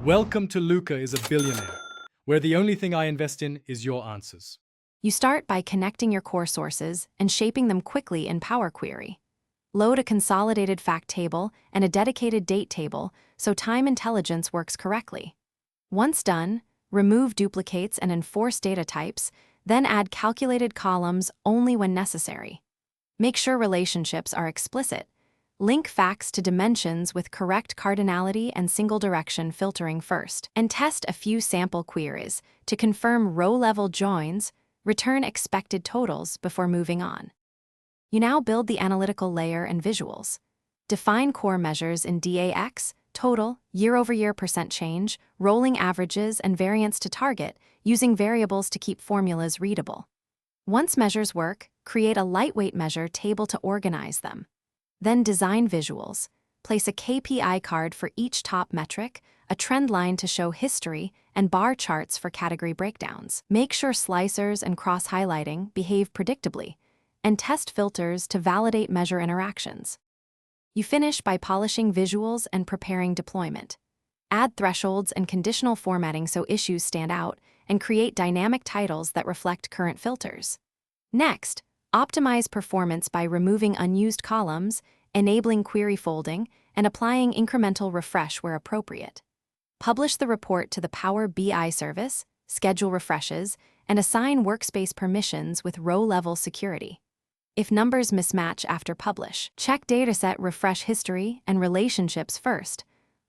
Welcome to Luca is a Billionaire, where the only thing I invest in is your answers. You start by connecting your core sources and shaping them quickly in Power Query. Load a consolidated fact table and a dedicated date table so time intelligence works correctly. Once done, remove duplicates and enforce data types, then add calculated columns only when necessary. Make sure relationships are explicit. Link facts to dimensions with correct cardinality and single direction filtering first, and test a few sample queries to confirm row-level joins, return expected totals before moving on. You now build the analytical layer and visuals. Define core measures in DAX, total, year-over-year percent change, rolling averages, and variance to target, using variables to keep formulas readable. Once measures work, create a lightweight measure table to organize them. Then design visuals. Place a KPI card for each top metric, a trend line to show history, and bar charts for category breakdowns. Make sure slicers and cross-highlighting behave predictably, and test filters to validate measure interactions. You finish by polishing visuals and preparing deployment. Add thresholds and conditional formatting so issues stand out, and create dynamic titles that reflect current filters. Next, optimize performance by removing unused columns, enabling query folding, and applying incremental refresh where appropriate. Publish the report to the Power BI service, schedule refreshes, and assign workspace permissions with row-level security. If numbers mismatch after publish, check dataset refresh history and relationships first.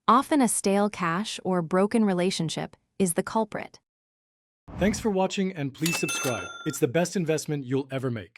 Often a stale cache or broken relationship is the culprit. Thanks for watching and please subscribe. It's the best investment you'll ever make.